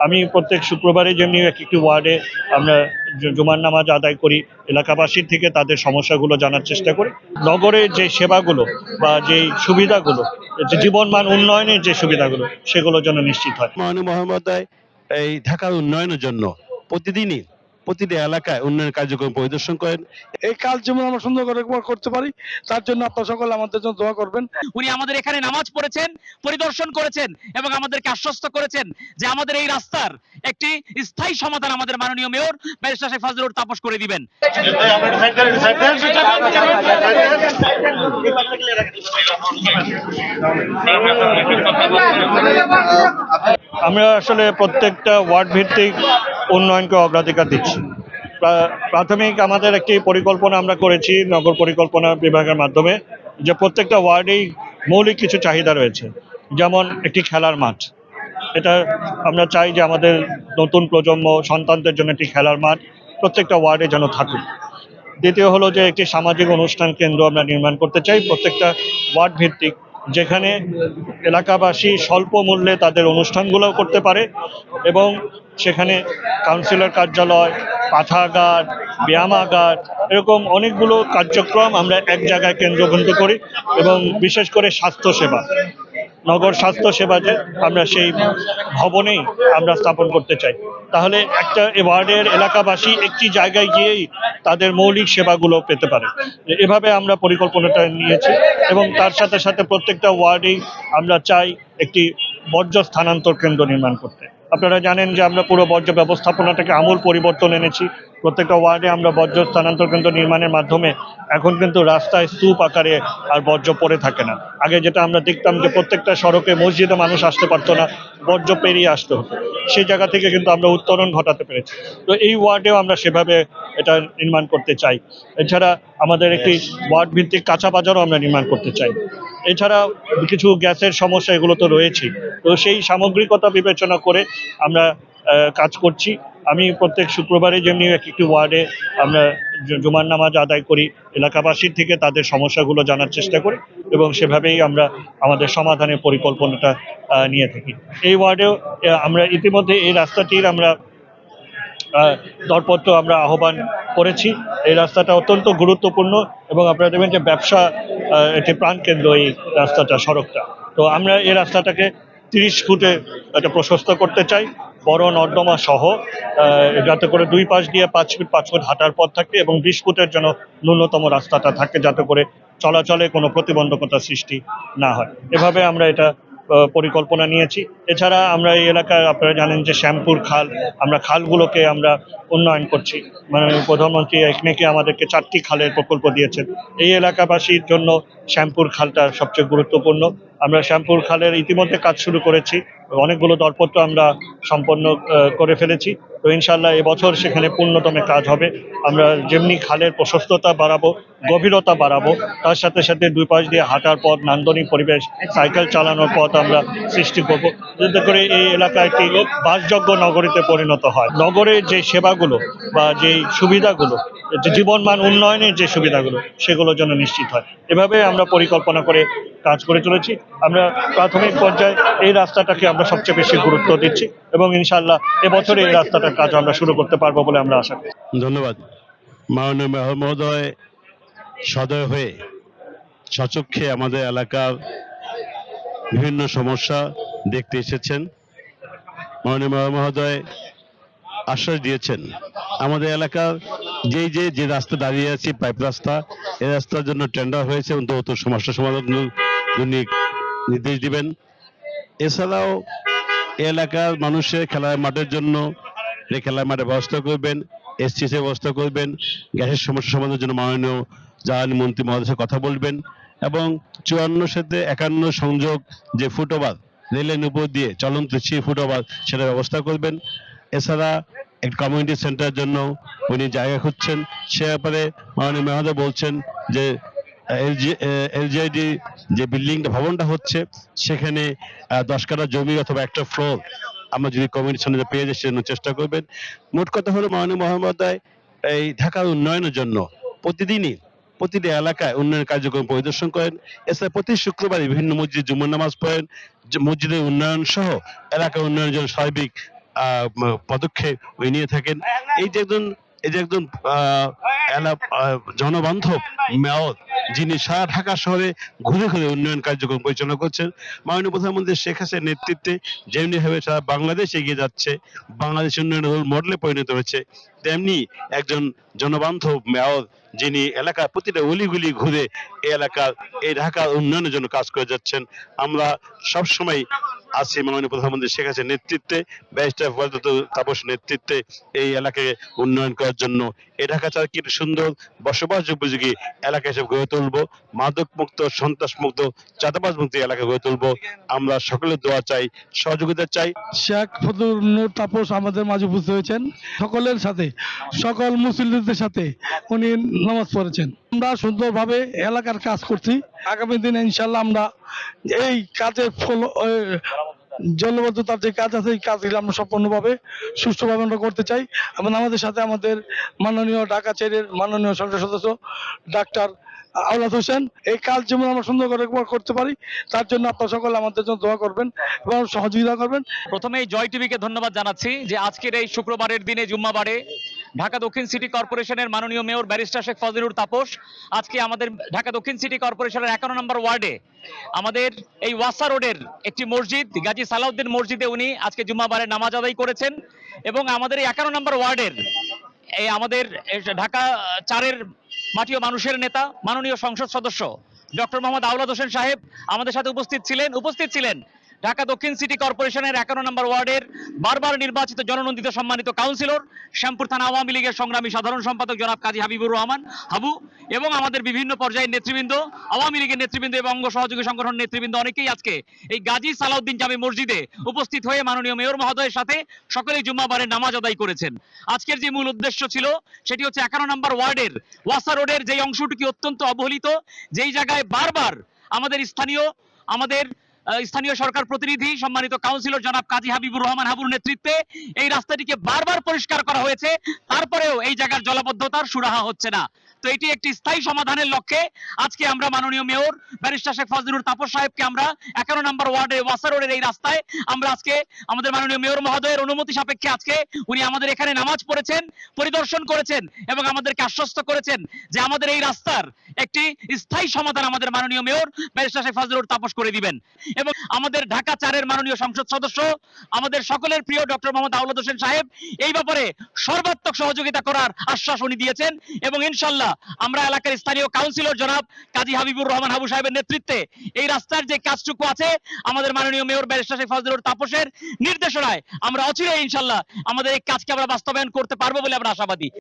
আমি প্রত্যেক শুক্রবারে যেমনি একটি ওয়ার্ডে আমরা জুমার নামাজ আদায় করি, এলাকাবাসীর থেকে তাদের সমস্যাগুলো জানার চেষ্টা করি। নগরের যে সেবাগুলো বা যেই সুবিধাগুলো, যে জীবনমান উন্নয়নের যে সুবিধাগুলো, সেগুলো যেন নিশ্চিত হয়। মাননীয় মহোদয় এই ঢাকার উন্নয়নের জন্য প্রতিদিনই প্রতিটি এলাকায় উন্নয়ন কার্যক্রম পরিদর্শন করেন। এই কাজ যেমন আমরা সুন্দর করে করতে পারি, তার জন্য আপনারা সকলে আমাদের জন্য দোয়া করবেন। উনি আমাদের এখানে নামাজ পড়েছেন, পরিদর্শন করেছেন এবং আমাদেরকে আশ্বস্ত করেছেন যে আমাদের এই রাস্তার একটি স্থায়ী সমাধান আমাদের মাননীয় মেয়র ব্যারিস্টার শেখ ফজলুর তাপস করে দিবেন। আমরা আসলে প্রত্যেকটা ওয়ার্ড ভিত্তিক উন্নয়নকে অগ্রাধিকার দিচ্ছি। প্রাথমিক আমাদের একটি পরিকল্পনা আমরা করেছি নগর পরিকল্পনা বিভাগের মাধ্যমে, যে প্রত্যেকটা ওয়ার্ডেই মৌলিক কিছু চাহিদা রয়েছে, যেমন একটি খেলার মাঠ। এটা আমরা চাই যে আমাদের নতুন প্রজন্ম সন্তানদের জন্য একটি খেলার মাঠ প্রত্যেকটা ওয়ার্ডে যেন থাকুক। দ্বিতীয় হলো যে একটি সামাজিক অনুষ্ঠান কেন্দ্র আমরা নির্মাণ করতে চাই প্রত্যেকটা ওয়ার্ড ভিত্তিক, যেখানে এলাকাবাসী স্বল্প মূল্যে তাদের অনুষ্ঠানগুলো করতে পারে এবং সেখানে কাউন্সিলর কার্যালয়, পাঠাগার, ব্যায়ামাগার, এরকম অনেকগুলো কার্যক্রম আমরা এক জায়গায় কেন্দ্রবিন্দু করি এবং বিশেষ করে স্বাস্থ্যসেবা, নগর স্বাস্থ্যসেবা যে আমরা সেই ভবনেই আমরা স্থাপন করতে চাই। তাহলে একটা ওয়ার্ডের এলাকাবাসী একটি জায়গায় গিয়েই তাদের মৌলিক সেবাগুলো পেতে পারে। এভাবে আমরা পরিকল্পনাটা নিয়েছি এবং তার সাথে সাথে প্রত্যেকটা ওয়ার্ডেই আমরা চাই একটি বর্জ্য স্থানান্তর কেন্দ্র নির্মাণ করতে। আপনারা জানেন যে আমরা পুরো বর্জ্য ব্যবস্থাপনাটাকে আমূল পরিবর্তন এনেছি। প্রত্যেকটা ওয়ার্ডে আমরা বর্জ্য স্থানান্তর কেন্দ্র নির্মাণের মাধ্যমে এখন কিন্তু রাস্তায় স্তূপ আকারে আর বর্জ্য পড়ে থাকে না। আগে যেটা আমরা দেখতাম যে প্রত্যেকটা সড়কে মসজিদে মানুষ আসতে পারতো না, বর্জ্য পেরিয়ে আসতে হতো, সেই জায়গা থেকে কিন্তু আমরা উত্তরণ ঘটাতে পেরেছি। তো এই ওয়ার্ডেও আমরা সেভাবে এটা নির্মাণ করতে চাই। এছাড়া আমাদের একটি ওয়ার্ড ভিত্তিক কাঁচা বাজারও আমরা নির্মাণ করতে চাই। এছাড়া কিছু গ্যাসের সমস্যা এগুলো তো রয়েছেই, তো সেই সামগ্রিকতা বিবেচনা করে আমরা কাজ করছি। আমি প্রত্যেক শুক্রবারে যেমনি একটি ওয়ার্ডে আমরা জুমার নামাজ আদায় করি, এলাকাবাসীর থেকে তাদের সমস্যাগুলো জানার চেষ্টা করি এবং সেভাবেই আমরা আমাদের সমাধানের পরিকল্পনাটা নিয়ে থাকি। এই ওয়ার্ডেও আমরা ইতিমধ্যে এই রাস্তাটির আমরা দরপত্র আমরা আহ্বান করেছি। এই রাস্তাটা অত্যন্ত গুরুত্বপূর্ণ এবং আপনারা দেখবেন যে ব্যবসা একটি প্রাণকেন্দ্র এই রাস্তাটা, সড়কটা। তো আমরা এই রাস্তাটাকে 30 ফুটে একটা প্রশস্ত করতে চাই, বড় নর্দমা সহ, যাতে করে দুই পাশ দিয়ে 5 ফুট হাঁটার পথ থাকে এবং 20 ফুটের জন্য ন্যূনতম রাস্তাটা থাকে, যাতে করে চলাচলে কোনো প্রতিবন্ধকতা সৃষ্টি না হয়। এভাবে আমরা এটা পরিকল্পনা নিয়েছি। এছাড়া আমরা এই এলাকায় আপনারা জানেন যে শ্যামপুর খাল, আমরা খালগুলোকে আমরা উন্নয়ন করছি। মানে প্রধানমন্ত্রী একনেকে আমাদেরকে 4টি খালের প্রকল্প দিয়েছেন। এই এলাকাবাসীর জন্য শ্যামপুর খালটা সবচেয়ে গুরুত্বপূর্ণ। আমরা শ্যামপুর খালের ইতিমধ্যে কাজ শুরু করেছি, অনেকগুলো দরপত্র আমরা সম্পন্ন করে ফেলেছি। তো ইনশাল্লাহ এবছর সেখানে পূর্ণতমে কাজ হবে। আমরা যেমনি খালের প্রশস্ততা বাড়াবো, গভীরতা বাড়াবো, তার সাথে সাথে দুই পাশ দিয়ে হাঁটার পথ, নান্দনিক পরিবেশ, সাইকেল চালানোর পথ আমরা সৃষ্টি করব, যাতে করে এই এলাকা একটি বাসযোগ্য নগরীতে পরিণত হয়। নগরের যে সেবাগুলো বা যেই সুবিধাগুলো, যে জীবনমান উন্নয়নের যে সুবিধাগুলো, সেগুলো যেন নিশ্চিত হয়। এভাবে আমরা পরিকল্পনা করে কাজ করে চলেছি। আমরা প্রাথমিক পর্যায়ে এই রাস্তাটাকে আমরা সবচেয়ে বেশি গুরুত্ব দিচ্ছি এবং ইনশাআল্লাহ এবছরে এই রাস্তাটার কাজ আমরা শুরু করতে পারবো বলে আমরা আশা করি। ধন্যবাদ। মাননীয় মেয়র মহোদয় সদয় হয়ে সচক্ষে আমাদের এলাকার বিভিন্ন সমস্যা দেখতে এসেছেন। মাননীয় মেয়র মহোদয় আশ্বাস দিয়েছেন আমাদের এলাকার যে রাস্তা দাঁড়িয়ে আছে, পাইপ রাস্তা, এই রাস্তার জন্য টেন্ডার হয়েছে এবং দ্রুত সমস্যা সমাধানের জন্য নির্দেশ দিবেন। এছাড়াও এলাকার মানুষের খেলার মাঠের জন্য খেলার মাঠের ব্যবস্থা করবেন, এসটিসি ব্যবস্থা করবেন, গ্যাসের সমস্যা সমাধানের জন্য মাননীয় জ্বালানি মন্ত্রী মহাদশের কথা বলবেন এবং 54 সাথে 51 সংযোগ যে ফুটওভার রেলের উপর দিয়ে চলন্ত ফুটওভার, সেটা ব্যবস্থা করবেন। এছাড়া একটা কমিউনিটি সেন্টারের জন্য উনি জায়গা খুঁজছেন, সে ব্যাপারে মাননীয় মহোদয় বলছেন যে এলজিআইডি যে বিল্ডিংটা, ভবনটা হচ্ছে, সেখানে 10 কাঠা জমি অথবা একটা ফ্লোর আমরা যদি কমিউনিটি সেন্টারে পেয়ে যাই সেজন্য চেষ্টা করবেন। মোট কথা হলো মাননীয় মহোদয় এই ঢাকার উন্নয়নের জন্য প্রতিদিনই প্রতিটি এলাকায় উন্নয়ন কার্যক্রম পরিদর্শন করেন। এছাড়া প্রতি শুক্রবারই বিভিন্ন মসজিদ জুমার নামাজ পড়েন, মসজিদের উন্নয়ন সহ এলাকার উন্নয়নের জন্য সার্বিক পদক্ষেপ উনি নিয়ে থাকেন। এই যে একজন জনবান্ধব মেয়র, যিনি সারা ঢাকা শহরে ঘুরে ঘুরে উন্নয়ন কার্যক্রম পরিচালনা করছেন। মাননীয় প্রধানমন্ত্রী শেখ হাসিনার নেতৃত্বে যেমনি ভাবে সারা বাংলাদেশ এগিয়ে যাচ্ছে, বাংলাদেশ উন্নয়নের রোল মডেলে পরিণত হয়েছে, তেমনি একজন জনবান্ধব মেয়র, যিনি এলাকার প্রতিটা অলিগলি ঘুরে এই ঢাকার উন্নয়নের জন্য কাজ করে যাচ্ছেন। আমরা সবসময় আছি মাননীয় প্রধানমন্ত্রী শেখ হাসিনার নেতৃত্বে, ব্যারিস্টার ফজলুল তাপস নেতৃত্বে এই এলাকাকে উন্নয়ন করার জন্য এই ঢাকা চারকে একটি সুন্দর বসবাস উপযোগী এলাকা হিসেবে গড়ে তুলবো, মাদক মুক্ত, সন্ত্রাস মুক্ত, চাঁদাবাজ মুক্ত এলাকা গড়ে তুলবো। আমরা সকলের দোয়া চাই, সহযোগিতা চাই। শেখ ফজলুল তাপস আমাদের মাঝে উপস্থিত হয়েছেন, সকলের সাথে, সকল মুসলিমদের সাথে উনি নামাজ পড়েছেন। আমরা সুন্দরভাবে এলাকার কাজ করছি। আগামী দিনে ইনশাল্লাহ আমরা এই কাজের ফল জলবদ্ধতার যে কাজ আছে এই কাজগুলো আমরা সম্পূর্ণভাবে সুষ্ঠুভাবে আমরা করতে চাই। এবং আমাদের সাথে আমাদের মাননীয় ঢাকা চেয়ারের মাননীয় সংসদ সদস্য ডাক্তার আওলাদ হোসেন, এই কাজ যেমন আমরা সুন্দর করে করতে পারি তার জন্য আপনারা সকলে আমাদের জন্য দোয়া করবেন এবং সহযোগিতা করবেন। প্রথমেই জয় টিভিকে ধন্যবাদ জানাচ্ছি যে আজকের এই শুক্রবারের দিনে জুম্মাবারে ঢাকা দক্ষিণ সিটি কর্পোরেশনের মাননীয় মেয়র ব্যারিস্টার শেখ ফজলুল তাপস আজকে আমাদের ঢাকা দক্ষিণ সিটি কর্পোরেশনের 11 নম্বর ওয়ার্ডে আমাদের এই ওয়াসা রোডের একটি মসজিদ গাজী সালাউদ্দিন মসজিদে উনি আজকে জুম্মাবারে নামাজ আদায় করেছেন। এবং আমাদের এই 11 নম্বর ওয়ার্ডের এই আমাদের ঢাকা 4-এর মাটি ও মানুষের নেতা মাননীয় সংসদ সদস্য ডক্টর মোহাম্মদ আওলাদ হোসেন সাহেব আমাদের সাথে উপস্থিত ছিলেন ঢাকা দক্ষিণ সিটি কর্পোরেশনের 11 নম্বর ওয়ার্ডের বারবার নির্বাচিত জননন্দিত সম্মানিত কাউন্সিলর, শ্যামপুর থানা আওয়ামী লীগের সংগ্রামী সাধারণ সম্পাদক জনাব কাজী হাবিবুর রহমান হাবু এবং আমাদের বিভিন্ন পর্যায়ের নেতৃবৃন্দ, আওয়ামী লীগের নেতৃবৃন্দ এবং অঙ্গ সহযোগী সংগঠন নেতৃবৃন্দ অনেকেই আজকে এই গাজী সালাউদ্দিন জামে মসজিদে উপস্থিত হয়ে মাননীয় মেয়র মহোদয়ের সাথে সকলেই জুম্মাবারের নামাজ আদায় করেছেন। আজকের যে মূল উদ্দেশ্য ছিল সেটি হচ্ছে 11 নম্বর ওয়ার্ডের ওয়াসা রোডের যেই অংশটুকু অত্যন্ত অবহেলিত, যেই জায়গায় বারবার আমাদের স্থানীয় সরকার প্রতিনিধি সম্মানিত কাউন্সিলর জনাব কাজী হাবিবুর রহমান হাবুর নেতৃত্বে এই রাস্তাটিকে বারবার পরিষ্কার করা হয়েছে, তারপরেও এই জায়গার জলাবদ্ধতার সুরাহা হচ্ছে না। তো এটি একটি স্থায়ী সমাধানের লক্ষ্যে আজকে আমরা মাননীয় মেয়র ব্যারিস্টার শেখ ফজলুল তাপস সাহেবকে আমরা 11 নম্বর ওয়ার্ডে ওয়াসা রোডের এই রাস্তায় আমরা আজকে আমাদের মাননীয় মেয়র মহোদয়ের অনুমতি সাপেক্ষে আজকে উনি আমাদের এখানে নামাজ পড়েছেন, পরিদর্শন করেছেন এবং আমাদেরকে আশ্বস্ত করেছেন যে আমাদের এই রাস্তার একটি স্থায়ী সমাধান আমাদের মাননীয় মেয়র ব্যারিস্টার শেখ ফজলুল তাপস করে দিবেন। এবং আমাদের ঢাকা 4-এর মাননীয় সংসদ সদস্য আমাদের সকলের প্রিয় ডক্টর মোহাম্মদ আওলাদ হোসেন সাহেব এই ব্যাপারে সর্বাত্মক সহযোগিতা করার আশ্বাস উনি দিয়েছেন এবং ইনশাল্লাহ আমরা এলাকার স্থানীয় কাউন্সিলর জনাব কাজী হাবিবুর রহমান হাবু সাহেবের নেতৃত্বে এই রাস্তার যে কাজটুকু আছে আমাদের মাননীয় মেয়র ব্যারিস্টার শেখ ফজলুল তাপসের নির্দেশনায় আমরা অচিরেই ইনশাল্লাহ আমাদের এই কাজকে আমরা বাস্তবায়ন করতে পারবো বলে আমরা আশাবাদী।